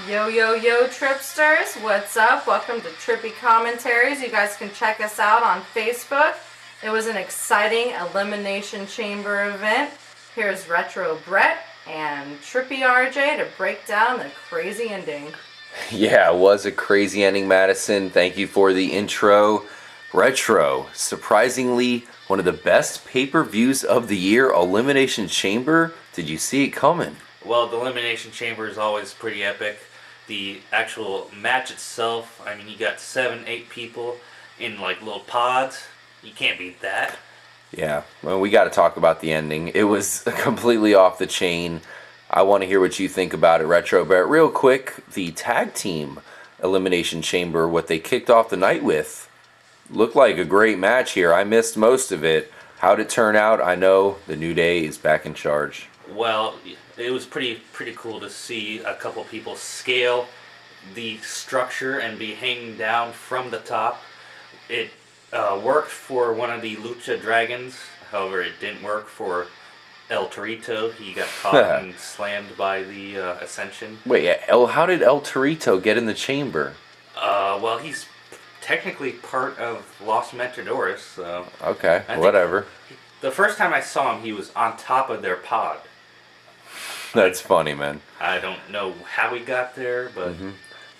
Yo, yo, yo, Tripsters. What's up? Welcome to Trippy Commentaries. You guys can check us out on Facebook. It was an exciting Elimination Chamber event. Here's Retro Brett and Trippy RJ to break down the crazy ending. Yeah, it was a crazy ending, Madison. Thank you for the intro. Retro, surprisingly, one of the best pay-per-views of the year, Elimination Chamber. Did you see it coming? Well, the Elimination Chamber is always pretty epic. The actual match itself, I mean, you got 7, 8 people in like little pods. You can't beat that. Yeah, well, we got to talk about the ending. It was completely off the chain. I want to hear what you think about it, Retro. But real quick, the tag team Elimination Chamber, what they kicked off the night with, looked like a great match here. I missed most of it. How'd it turn out? I know the New Day is back in charge. Well, it was pretty cool to see a couple people scale the structure and be hanging down from the top. It worked for one of the Lucha Dragons. However, it didn't work for El Torito. He got caught and slammed by the Ascension. Wait, how did El Torito get in the chamber? Well, he's technically part of Los Matadores, so... Okay, whatever. The first time I saw him, he was on top of their pod. That's funny, man. I don't know how he got there, but...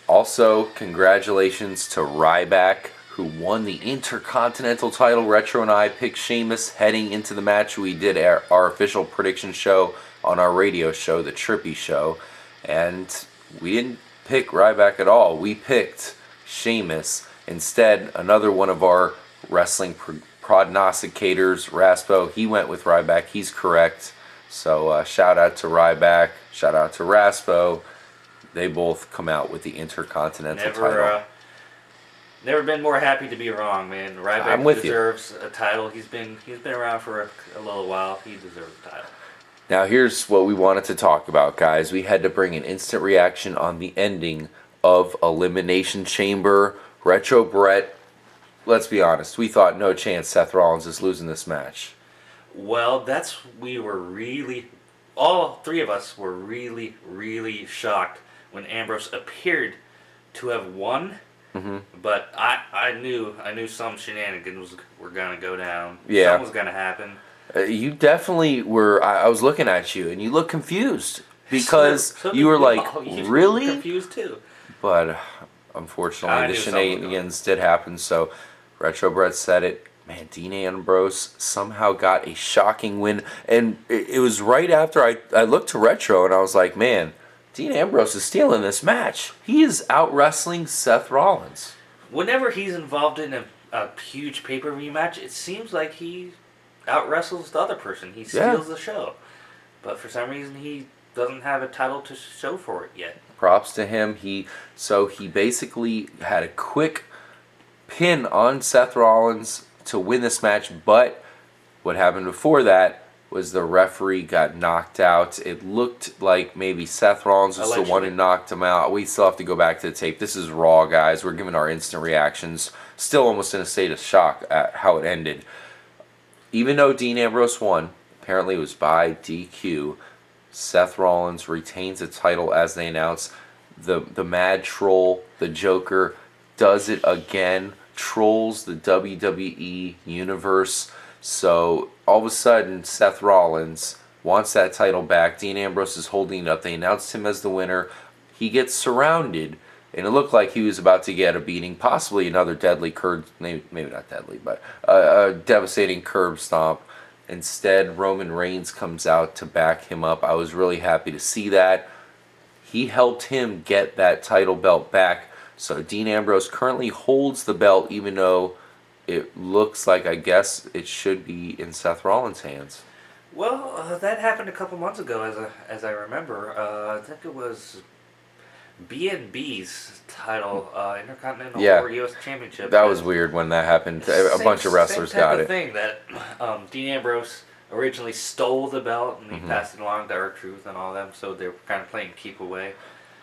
Also, congratulations to Ryback, who won the Intercontinental title. Retro and I picked Sheamus heading into the match. We did our official prediction show on our radio show, The Trippy Show. And we didn't pick Ryback at all. We picked Sheamus. Instead, another one of our wrestling prognosticators, Raspo, he went with Ryback. He's correct. So shout out to Ryback. Shout out to Raspo. They both come out with the Intercontinental title. Never been more happy to be wrong, man. Ryback deserves a title. He's been around for a little while. He deserves a title. Now here's what we wanted to talk about, guys. We had to bring an instant reaction on the ending of Elimination Chamber. Retro Brett, let's be honest. We thought no chance Seth Rollins is losing this match. Well, all three of us were really, really shocked when Ambrose appeared to have won. Mm-hmm. But I knew some shenanigans were going to go down. Yeah. Something was going to happen. You definitely were. I was looking at you, and you looked confused because you were like, really? Confused too. But unfortunately, the shenanigans did happen. So, Retro Brett said it. Man, Dean Ambrose somehow got a shocking win. And it was right after I looked to Retro, and I was like, man, Dean Ambrose is stealing this match. He is out-wrestling Seth Rollins. Whenever he's involved in a huge pay-per-view match, it seems like he out-wrestles the other person. He steals the show. But for some reason, he doesn't have a title to show for it yet. Props to him. He basically had a quick pin on Seth Rollins to win this match, but what happened before that was the referee got knocked out. It looked like maybe Seth Rollins was the one who knocked him out. We still have to go back to the tape. This is Raw, guys. We're giving our instant reactions. Still almost in a state of shock at how it ended. Even though Dean Ambrose won, apparently it was by DQ, Seth Rollins retains the title as they announced. The Mad Troll, the Joker, does it again. Trolls the WWE universe. So all of a sudden Seth Rollins wants that title back. Dean Ambrose is holding it up. They announced him as the winner. He gets surrounded, and it looked like he was about to get a beating, possibly another deadly curb, maybe not deadly, but a devastating curb stomp. Instead, Roman Reigns comes out to back him up. I was really happy to see that. He helped him get that title belt back. So Dean Ambrose currently holds the belt, even though it looks like, I guess, it should be in Seth Rollins' hands. Well, that happened a couple months ago, as I remember. I think it was B&B's title, Intercontinental or U.S. Championship. That was weird when that happened. A bunch of wrestlers got it. Same type of thing that Dean Ambrose originally stole the belt and he passed it along to R-Truth and all them, so they were kind of playing keep away.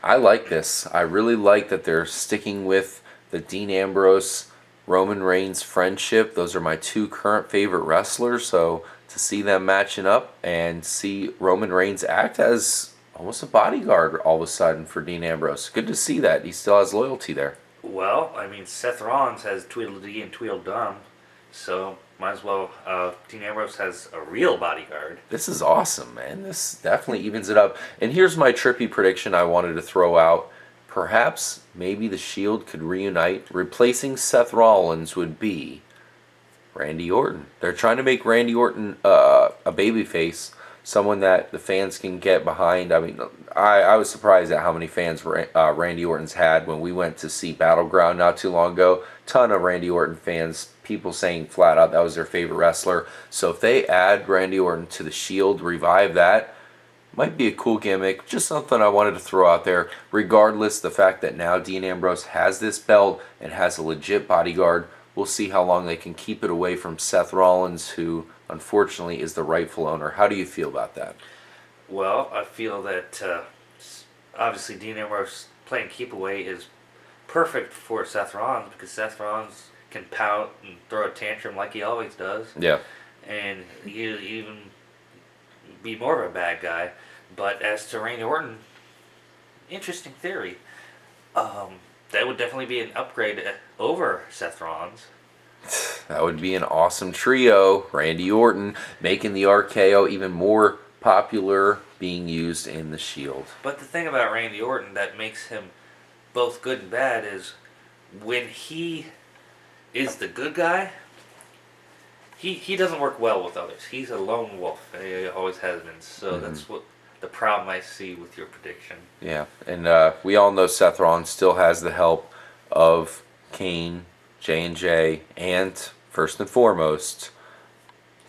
I like this. I really like that they're sticking with the Dean Ambrose, Roman Reigns friendship. Those are my two current favorite wrestlers. So to see them matching up and see Roman Reigns act as almost a bodyguard all of a sudden for Dean Ambrose. Good to see that. He still has loyalty there. Well, I mean, Seth Rollins has Tweedledee and Tweedledum, so might as well. Dean Ambrose has a real bodyguard. This is awesome, man. This definitely evens it up. And here's my trippy prediction I wanted to throw out. Perhaps, maybe the Shield could reunite. Replacing Seth Rollins would be Randy Orton. They're trying to make Randy Orton a babyface, someone that the fans can get behind. I mean, I was surprised at how many fans Randy Orton's had when we went to see Battleground not too long ago. Ton of Randy Orton fans, people saying flat out that was their favorite wrestler. So if they add Randy Orton to the Shield, revive that, might be a cool gimmick. Just something I wanted to throw out there. Regardless, the fact that now Dean Ambrose has this belt and has a legit bodyguard, we'll see how long they can keep it away from Seth Rollins, who unfortunately is the rightful owner. How do you feel about that? Well, I feel that obviously Dean Ambrose playing keep away is perfect for Seth Rollins because Seth Rollins can pout and throw a tantrum like he always does. Yeah. And he even be more of a bad guy. But as to Randy Orton, interesting theory. That would definitely be an upgrade over Seth Rollins. That would be an awesome trio. Randy Orton making the RKO even more popular, being used in the Shield. But the thing about Randy Orton that makes him both good and bad is when he is the good guy, he doesn't work well with others. He's a lone wolf. He always has been. So that's what the problem I see with your prediction. Yeah, and we all know Seth Rollins still has the help of Kane, J&J, and first and foremost,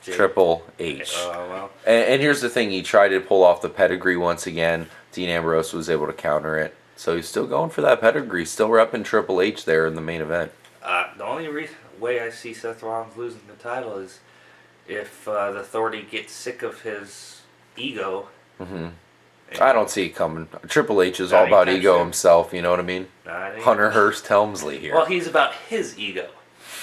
Triple H. Well. And here's the thing, he tried to pull off the pedigree once again. Dean Ambrose was able to counter it. So he's still going for that pedigree, still repping Triple H there in the main event. The only way I see Seth Rollins losing the title is if the Authority gets sick of his ego. I don't see it coming. Triple H is all about ego himself, you know what I mean? Hunter Hearst Helmsley here. Well, he's about his ego.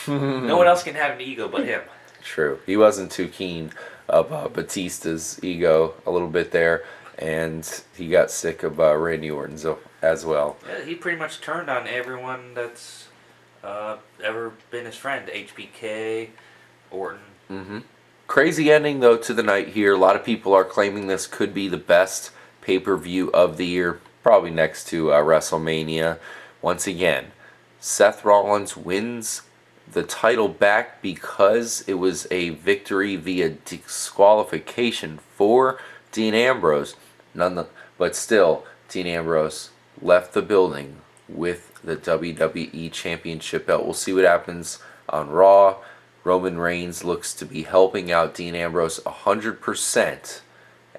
No one else can have an ego but him. True. He wasn't too keen of Batista's ego a little bit there, and he got sick of Randy Orton's as well. Yeah, he pretty much turned on everyone that's ever been his friend. HBK, Orton. Crazy ending, though, to the night here. A lot of people are claiming this could be the best pay-per-view of the year, probably next to WrestleMania. Once again, Seth Rollins wins the title back because it was a victory via disqualification for Dean Ambrose. But still, Dean Ambrose left the building with the WWE Championship belt. We'll see what happens on Raw. Roman Reigns looks to be helping out Dean Ambrose 100%.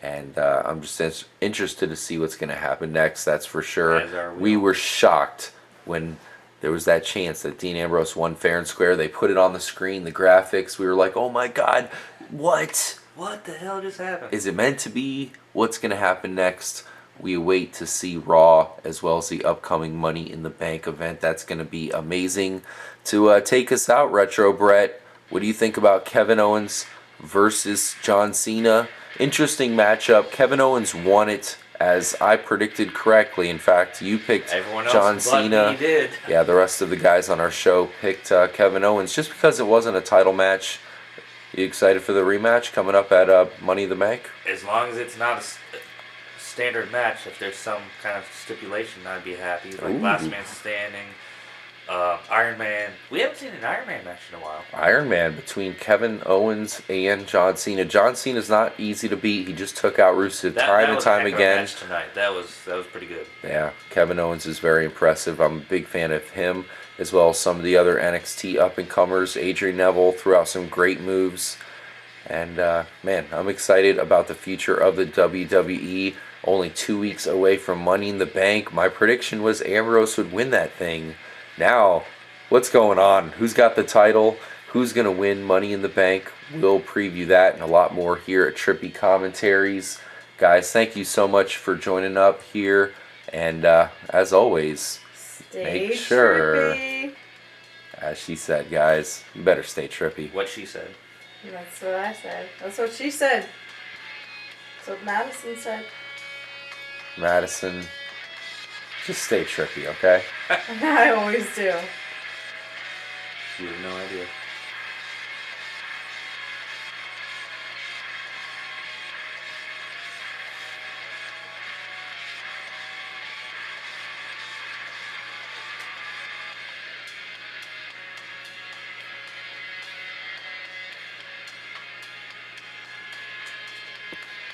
And I'm just interested to see what's going to happen next, that's for sure. As are we were shocked when there was that chance that Dean Ambrose won fair and square. They put it on the screen, the graphics. We were like, oh my God, what? What the hell just happened? Is it meant to be? What's going to happen next? We await to see Raw as well as the upcoming Money in the Bank event. That's going to be amazing. To take us out, Retro Brett, what do you think about Kevin Owens versus John Cena? Interesting matchup. Kevin Owens won it as I predicted correctly. In fact, you picked John Cena. He did. Yeah, the rest of the guys on our show picked Kevin Owens just because it wasn't a title match. You excited for the rematch coming up at Money in the Bank? As long as it's not a standard match, if there's some kind of stipulation, I'd be happy. Like Last Man Standing, Iron Man. We haven't seen an Iron Man match in a while. Iron Man between Kevin Owens and John Cena. John Cena's not easy to beat. He just took out Rusev time and time again. Match tonight. That was pretty good. Yeah, Kevin Owens is very impressive. I'm a big fan of him, as well as some of the other NXT up-and-comers. Adrian Neville threw out some great moves. And, man, I'm excited about the future of the WWE. Only 2 weeks away from Money in the Bank. My prediction was Ambrose would win that thing. Now, what's going on? Who's got the title? Who's going to win Money in the Bank? We'll preview that and a lot more here at Trippy Commentaries. Guys, thank you so much for joining up here. And as always, make sure, trippy. As she said, guys, you better stay trippy. What she said. That's what I said. That's what she said. That's what Madison said. Madison, just stay trippy, okay? I always do. You have no idea.